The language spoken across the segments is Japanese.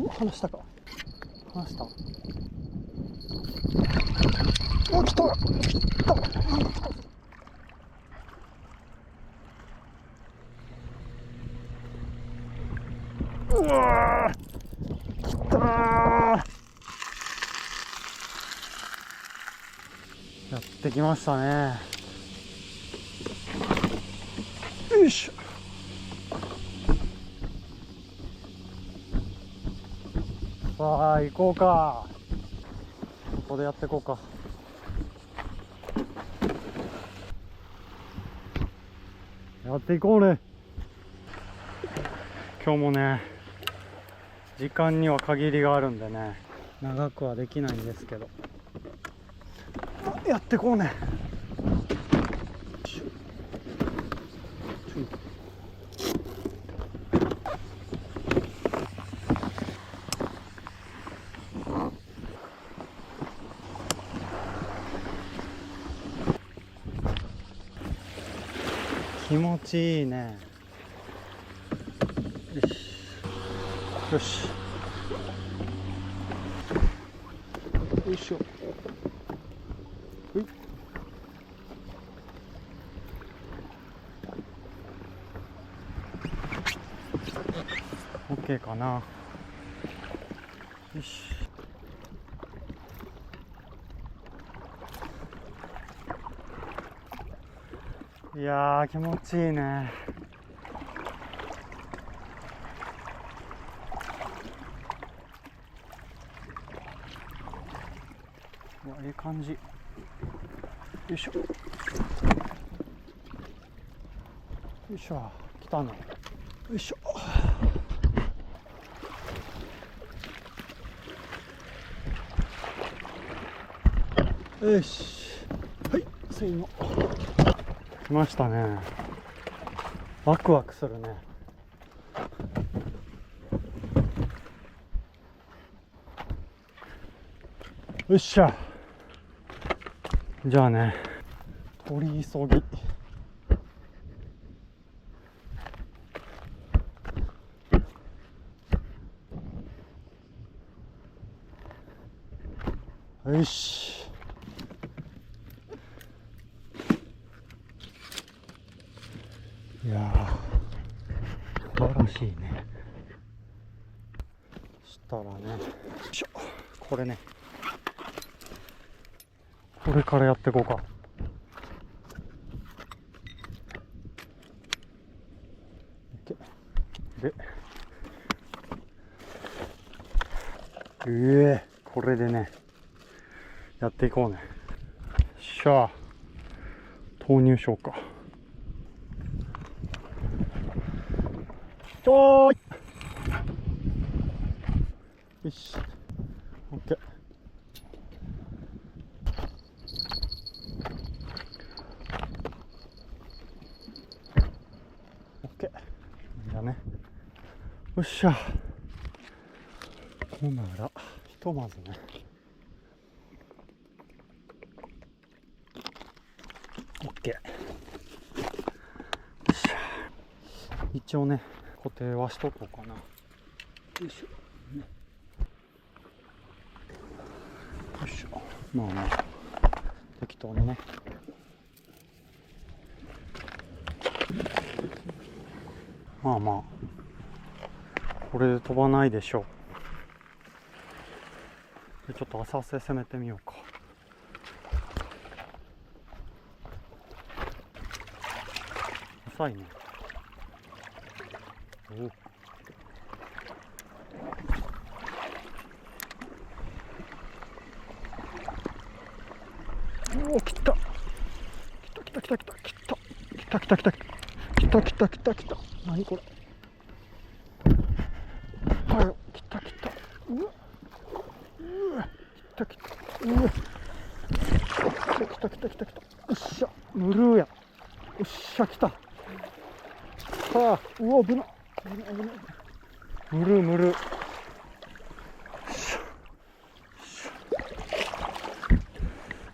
離したか。離した。お、来た。来た。なんだ来た。うわー、来たー。やってきましたね。よいしょ。さあ行こうか。ここでやっていこうか。やっていこうね。今日もね、時間には限りがあるんでね、長くはできないんですけど、やっていこうね。気持ちいいね。よしよしよいしょ。ほい。オッケーかな。よし。いやー気持ちいいね。うわ、いい感じ。よいしょよいしょ。来たね。よいしょ。よし。はい、せーの。来ましたね。ワクワクするね。よっしゃ。じゃあね、取り急ぎ。よし。いやー素晴らしいね。したらね、よいしょ。これね、これからやっていこうか。で、これでね、やっていこうね。よっしゃ、投入しようか。ちょーい。よし、オッケー。オッケー。いいんだね。よっしゃ。ほんなら、ひとまずね。オッケー。よっしゃ。一応ね、固定はしとこうかな。よいしょ。ね、よいしょ。まあまあ、適当にね。まあまあ、これで飛ばないでしょう。でちょっと浅瀬攻めてみようか。浅いね。おお、来た。来た来た来た来た来た来た来た来た来た来た来た来た。何これ。はい、来た来た。うわうわ、来た来た。うわ来た来た来た来た。よっしゃ、ムルーや。よっしゃ、来た。さあ、うわ、危な。危ない危ない。ムルームルー。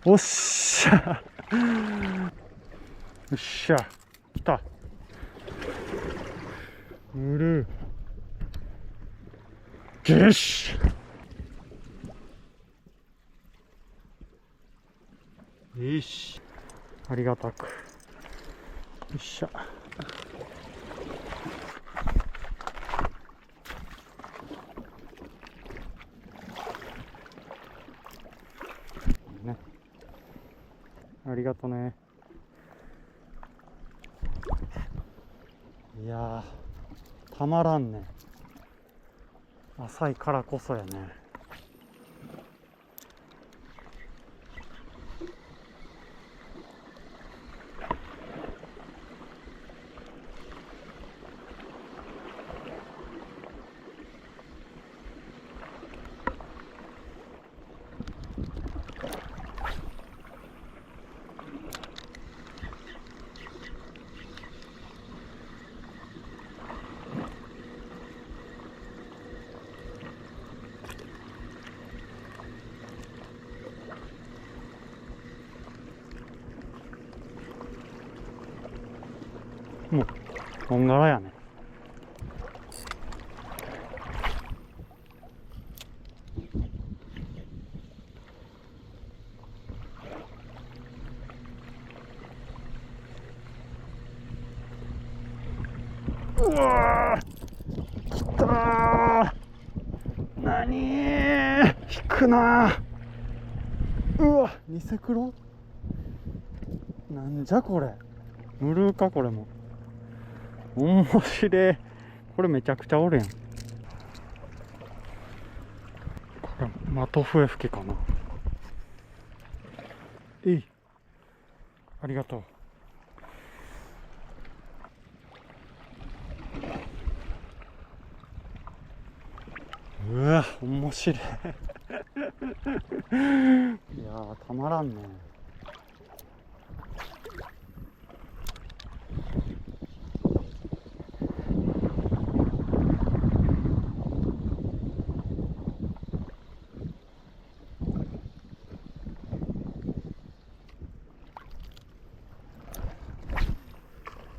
おっしゃ。よっしゃ、来た。ムルー。よし。よし。ありがたく。よっしゃ。ね。ありがとね。いやー、たまらんね。浅いからこそやね。もう、こんがらやね。うわー、きたー。なにー、引くなー。うわ、ニセクロなんじゃこれ。ムルーかこれも。面白い。これめちゃくちゃおるやん。これマトフエフケかな。ありがとう。うわ、面白い。いやー、たまらんね。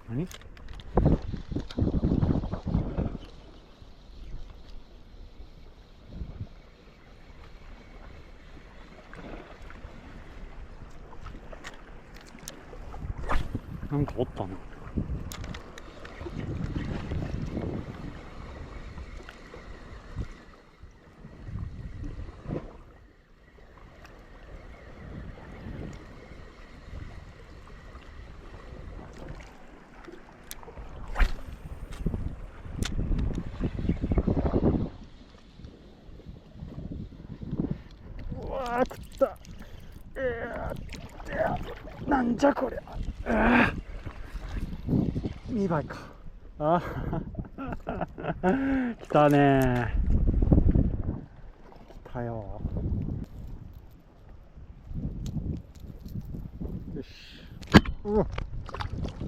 何？なんかおったな。うわー、食った。なんじゃこりゃ。2倍か。あ来たねー。来たよ。よし。うわ、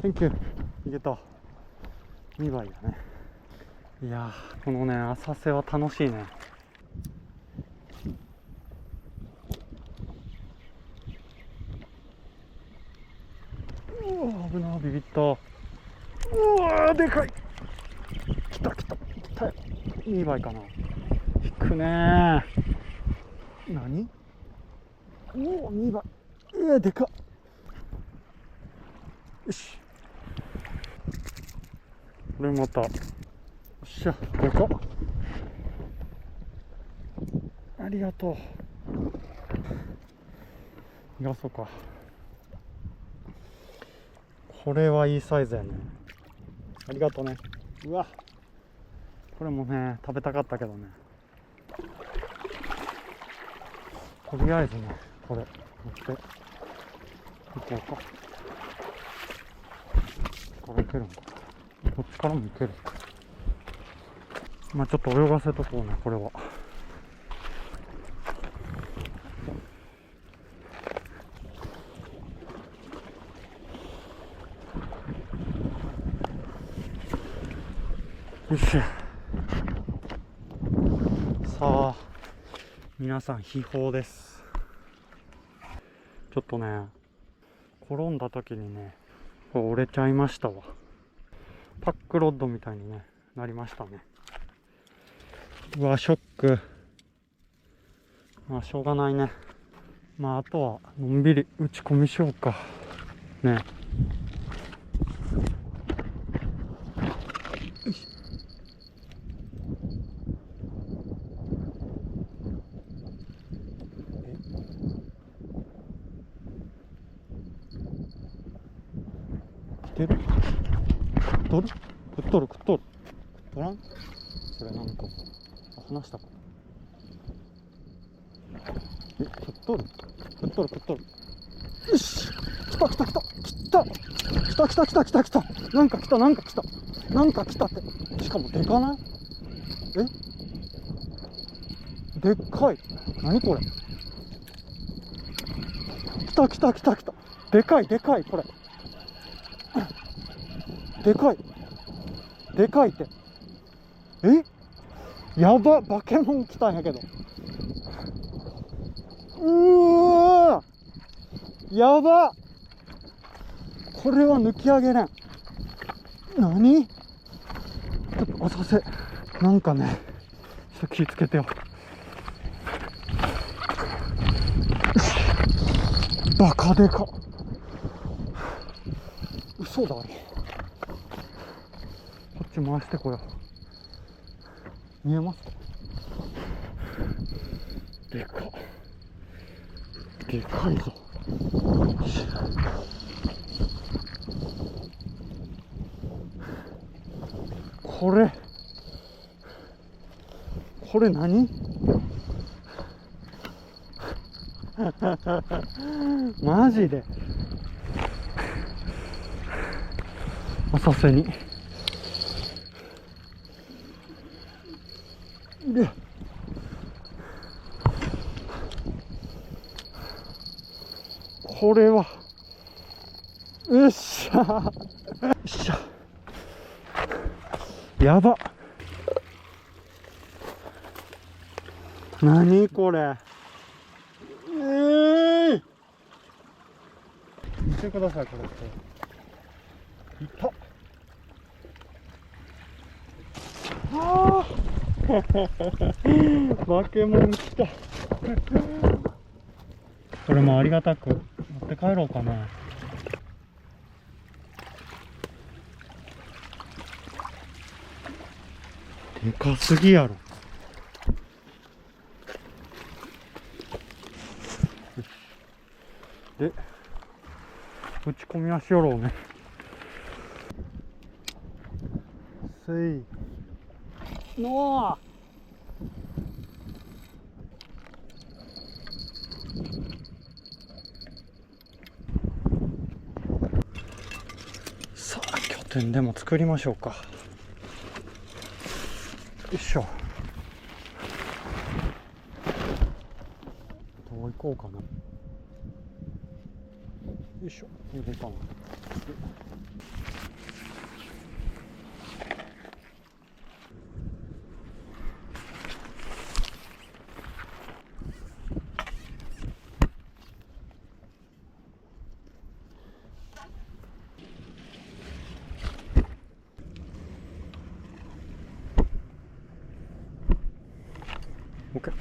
センキュー。いけた。2倍だね。いやー、このね、浅瀬は楽しいね。うわ、危な、ビビった。うわー、でかい。来た来た来たよ。2倍かな。引くねー。何？おお、2倍。でかっ。よし。これまた。よっしゃ、でかっ。ありがとう。逃がそうか。これはいいサイズやね。ありがとうね。うわ、これもね、食べたかったけどね。とりあえずね、これ持っていこうか。これいけるんか。こっちからもいける。まあちょっと泳がせとこうね、これは。よっしゃ。さあ、皆さん秘宝です。ちょっとね、転んだ時にね、これ折れちゃいましたわ。パックロッドみたいにね、なりましたね。うわ、ショック。まあしょうがないね。まああとはのんびり打ち込みしようかね。来てる？食っとる？食っとる食っとる。食っとらん？それなんか話したか。食っとる食っとる食っとる。よし、来た来た来た来た来た来た来た来た来た。なんか来たなんか来たなんか来たって。しかもでかない？でっかい。何これ。来た来た来た来た。でかいでかい。これでかいでかいって。やば、バケモン来たんやけど。わやば、これは抜き上げれん。何？ちょっと浅瀬なんかね、ちょっと気ぃつけてよ。バカでか。嘘だろ。こっち回してこよう。見えますか？でかでかいぞ。これ何？マジで浅瀬にで、これはよっしゃよっしゃ、やば。何これ。見てください、これっていた。あーバケモン来た。これもありがたく持って帰ろうかな。でかすぎやろ。で、打ち込みはしよろうね。せいのー。さあ、拠点でも作りましょうか。よいしょ。どう行こうかな。よいしょ。行こうかな。オッケー。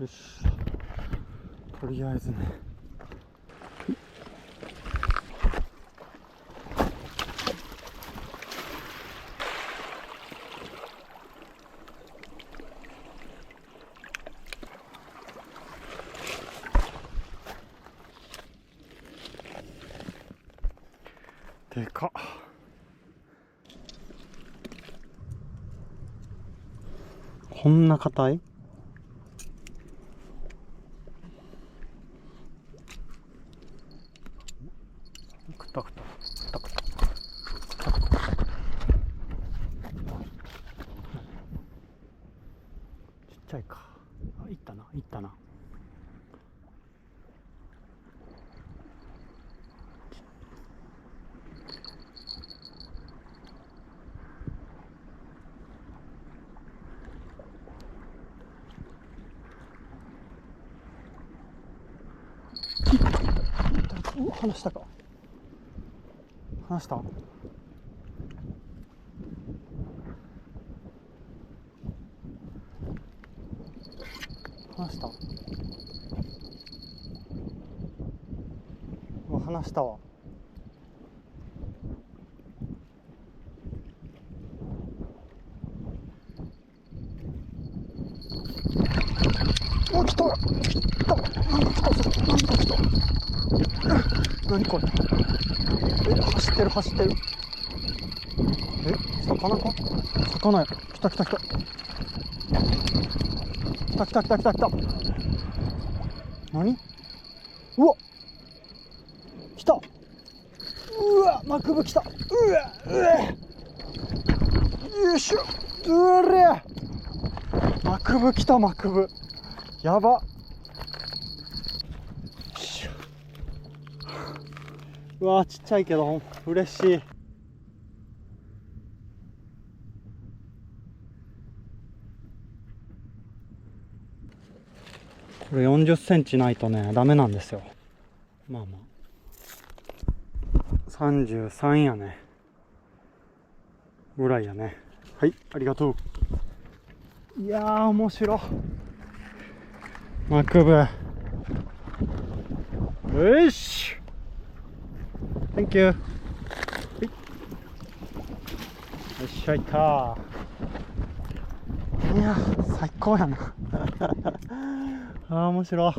よし、とりあえずね。でかっ。こんな硬い？くたくたくたくたくたくた。ちっちゃいか。あ、いったな、いったな。離したか。離した。離した。うわ、離したわ。お、来た来た。なんか来たぞ。なんか来た。何これ。走ってる走ってる。魚か。魚や。来た来た来た。来た来た来た来た来た。何。うわ、来た。うわ、マクブ来た。うわ、よいしょ。うれ、マクブ来た。マクブやば。うわ、ちっちゃいけど嬉しい。これ40センチないとねダメなんですよ。まあまあ33やねぐらいやね。はい、ありがとう。いやー、面白い。マクブ、よし、 Thank you。 はい、よっしゃ、いったー。いやー、最高やなあー、面白い。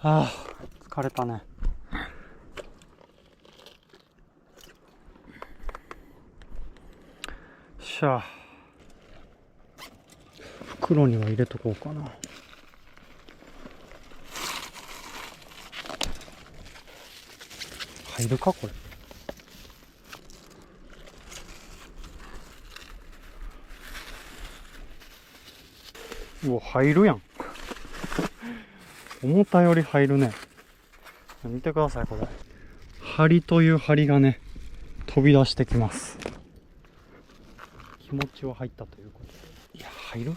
あー、疲れたね。しゃあ、袋には入れとこうかな。入るかこれ。うわ、入るやん思ったより入るね。見てください、これ。針という針がね飛び出してきます。気持ちは入ったということで。いや、入る。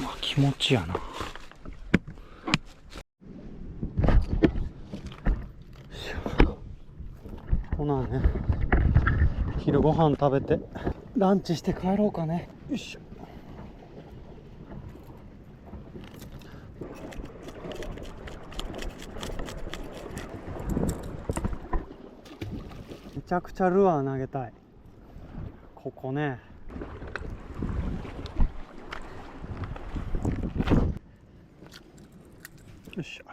まあ気持ちやな。ほなね、昼ご飯食べてランチして帰ろうかね。よいしょ。めちゃくちゃルアー投げたい。ここね。よいしょ。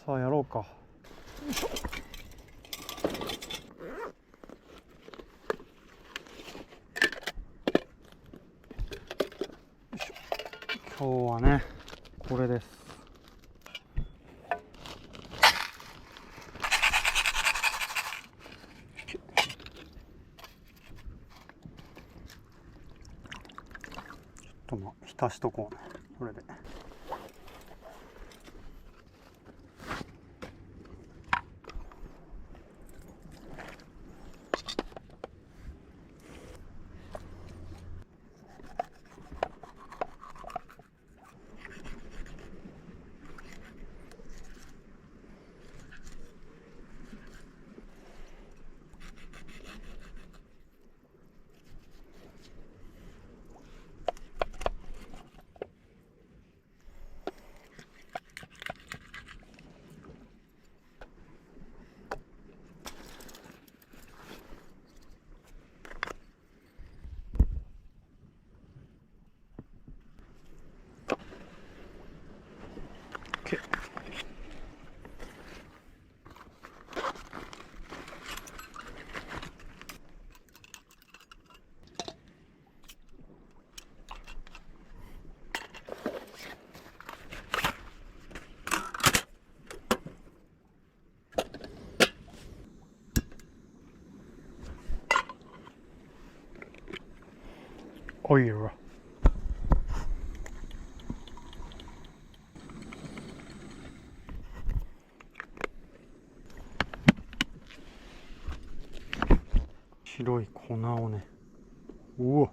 さあやろうか。よいしょ。今日はねこれです。ちょっとまあ浸しとこうね、これで。オイル。白い粉をね、うわ、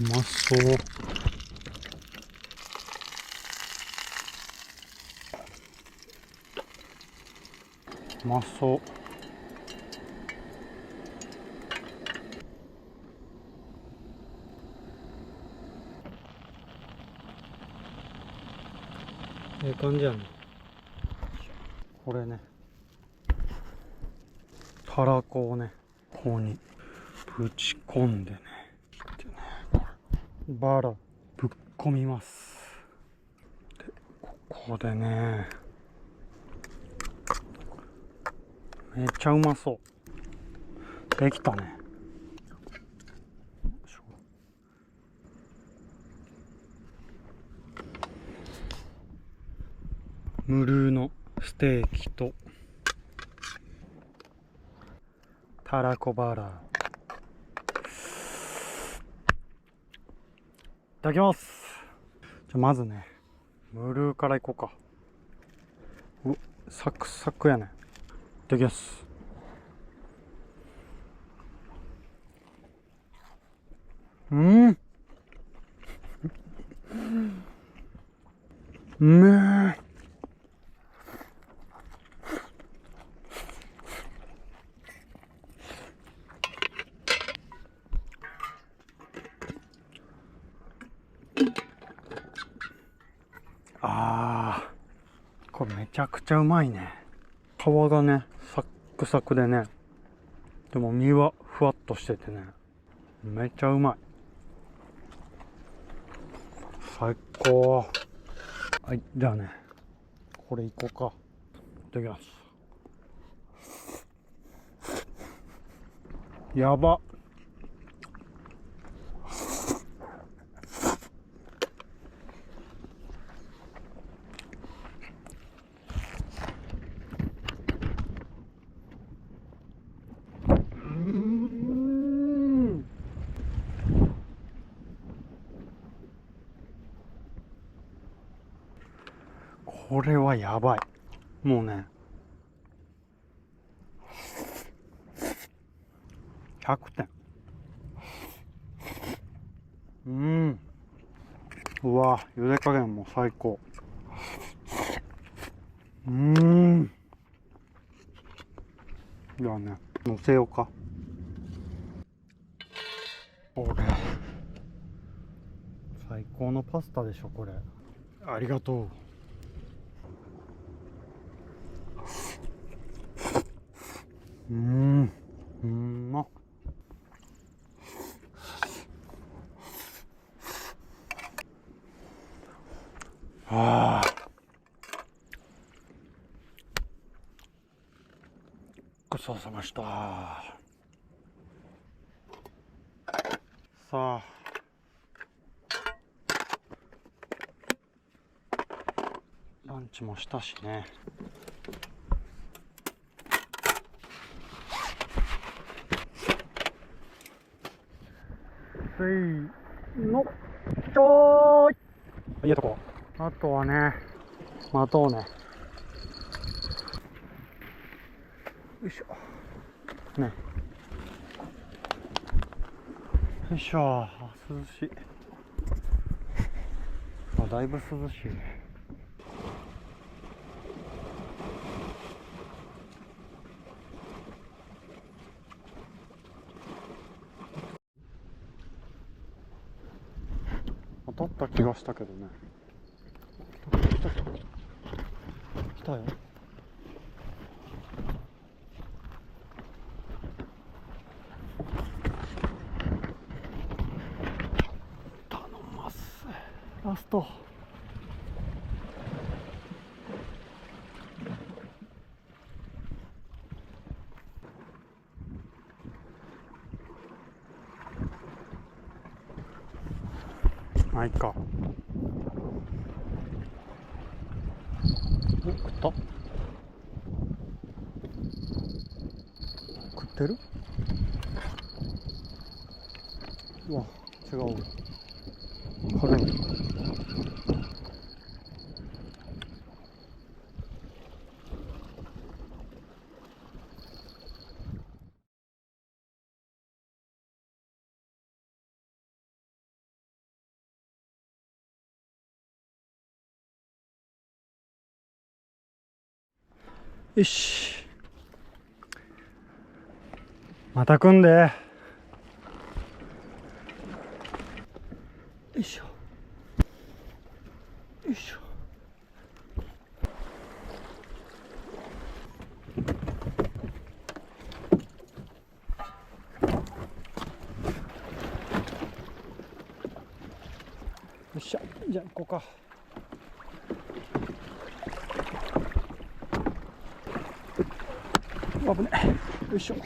うまそう。うまそう。ええ感じやね。これね、たらこをね、ここにぶち込んでね、でね、バラぶっ込みます。で、ここでね、めっちゃうまそう。できたね。無ルーのステーキとたらこバラ。いただきます。じゃまずね、ムルーからいこうか。サクサクやね。いただきます。うめえ。これめちゃくちゃうまいね。皮がね、サックサクでね、でも身はふわっとしててね、めっちゃうまい。最高。はい、じゃあね、これいこうか。いただきます。やば。これはやばい。もうね、100点。うわ、茹で加減も最高。じゃあね、乗せようか。これ、最高のパスタでしょ、これ。ありがとう。まっ。ごちそうさまでした。さあ、ランチもしたしね。せーの、ちょーい。いいとこ。あとはね、待とうね。よいしょ。ね。よいしょ。涼しい。だいぶ涼しい。当たった気がしたけどね。来たよ。頼みます。ラスト。まあいいか。お、食った。食ってる。うわ、違う。軽い。よし。また組んで。よいしょ。よいしょ。よっしゃ、じゃあ行こうか。危ねえ。よいしょ。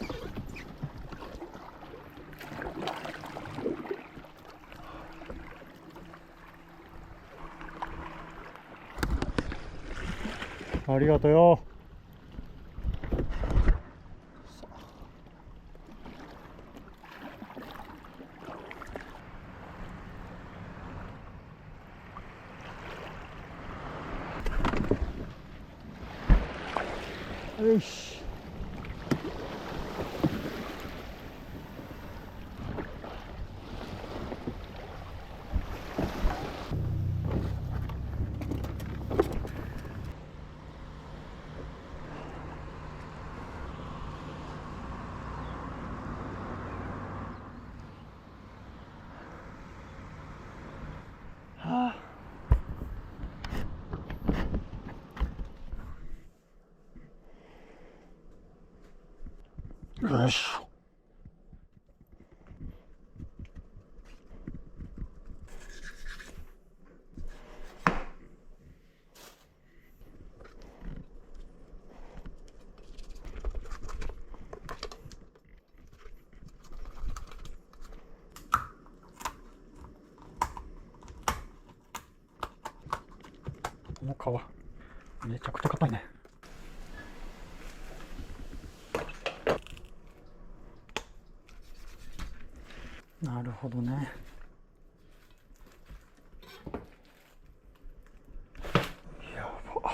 ありがとうよ。よし。はあ。よいしょ。この皮めちゃくちゃ硬いね。なるほどね。やば。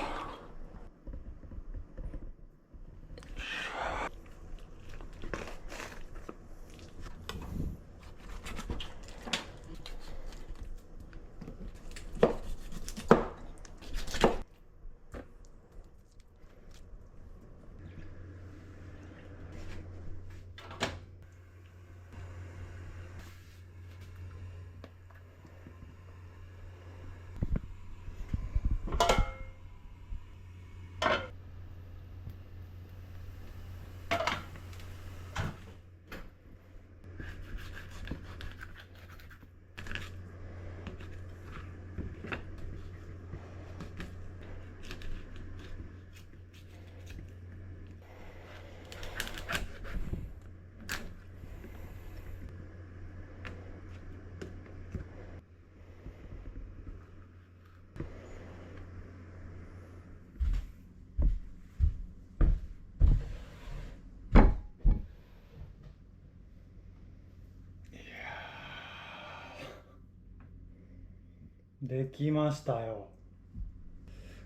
できましたよ。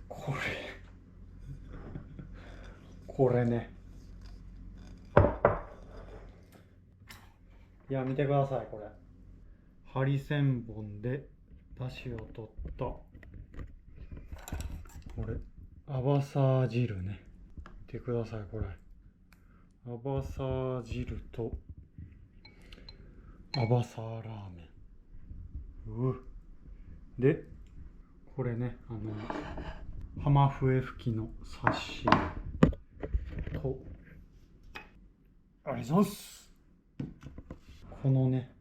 これね。いや、見てください、これ。ハリセンボンで出汁を取った、これ、アバサー汁ね。見てください、これ。アバサー汁と、アバサーラーメン。で、これね、浜笛吹きの刺身と、ありがとうございます。このね、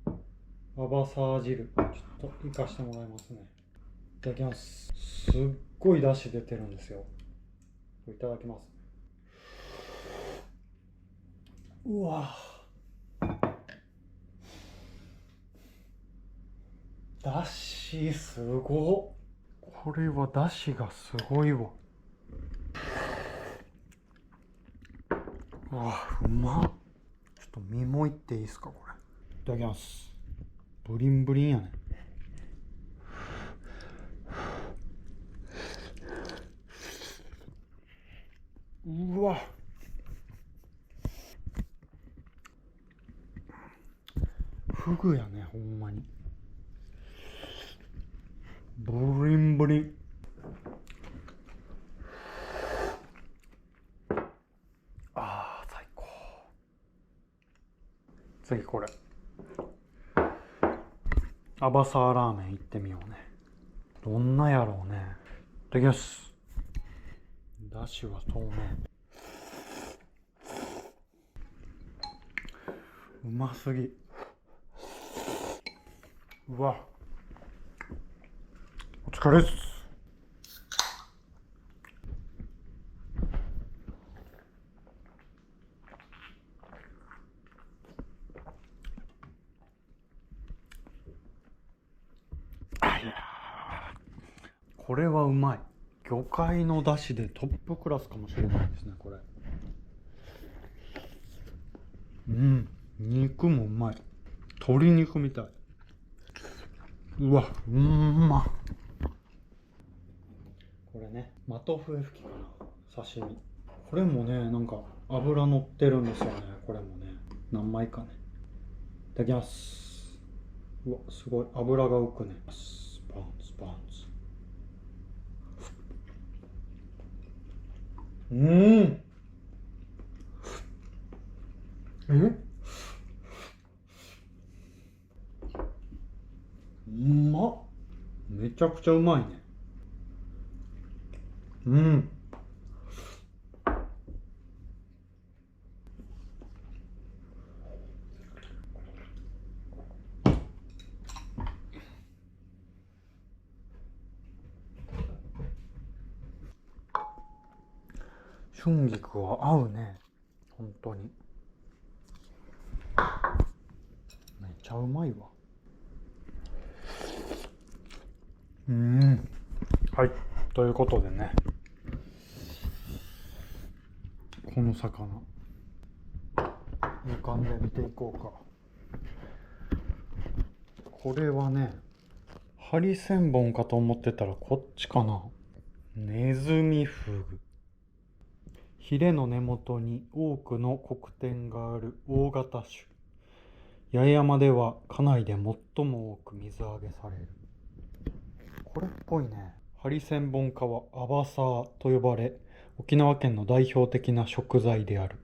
アバサー汁、ちょっといかしてもらいますね。いただきます。すっごい出汁出てるんですよ。いただきます。うわ、だしすごっ。これはだしがすごいわ。うわ、うまっ。ちょっと身もいっていいですか、これ。いただきます。ブリンブリンやね。うわ、フグやね、ほんまに。ブリンブリン。あー、最高。次これ。アバサーラーメン行ってみようね。どんなやろうね。いただきます。だしは透明。うますぎ。うわ、お疲れっす。あ、いや、これはうまい。魚介の出汁でトップクラスかもしれないですね、これ。うん、肉もうまい。鶏肉みたい。うわ、ま。これね、マトフエフキかな、刺身。これもね、なんか油乗ってるんですよね。これもね、何枚かね。いただきます。うわ、すごい油が浮くね。スパンスパンス。うまっ。めちゃくちゃうまいね。春菊は合うね。本当に。めっちゃうまいわ。はい。ということでね。この魚。浮かんで見ていこうか。これはね、ハリセンボンかと思ってたらこっちかな。ネズミフグ。ヒレの根元に多くの黒点がある大型種。八重山では家内で最も多く水揚げされる。これっぽいね。ハリセンボン科はアバサーと呼ばれ、沖縄県の代表的な食材である。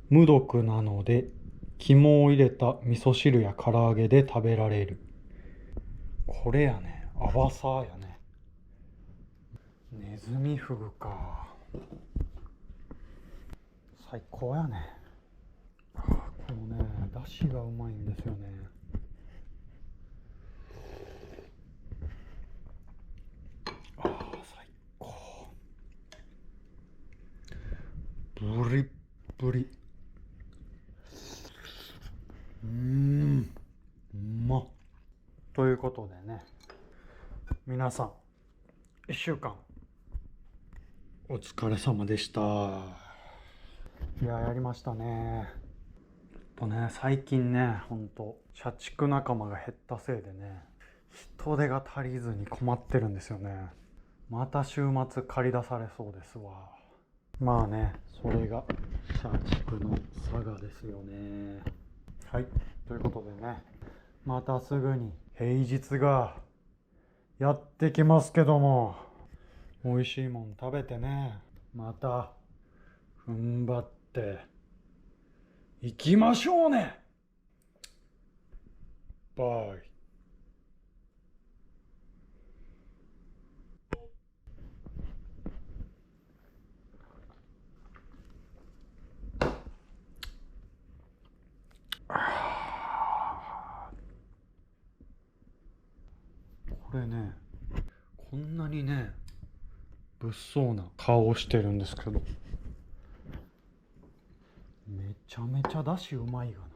無毒なので肝を入れた味噌汁や唐揚げで食べられる。これやね、アバサーやね。ネズミフグか。最高やね。このね、だしがうまいんですよね。最高。ブリッブリ。うまっ。ということでね、皆さん1週間お疲れ様でした。いや、やりましたね。最近ね、ほんと社畜仲間が減ったせいでね、人手が足りずに困ってるんですよね。また週末借り出されそうですわ。まあね、それが社畜の差がですよね。はい、ということでね、またすぐに平日がやってきますけども、美味しいもん食べてね、また踏ん張っていきましょうね。バイ。これね、こんなにね、物騒な顔をしてるんですけど、めちゃめちゃだしうまいがな。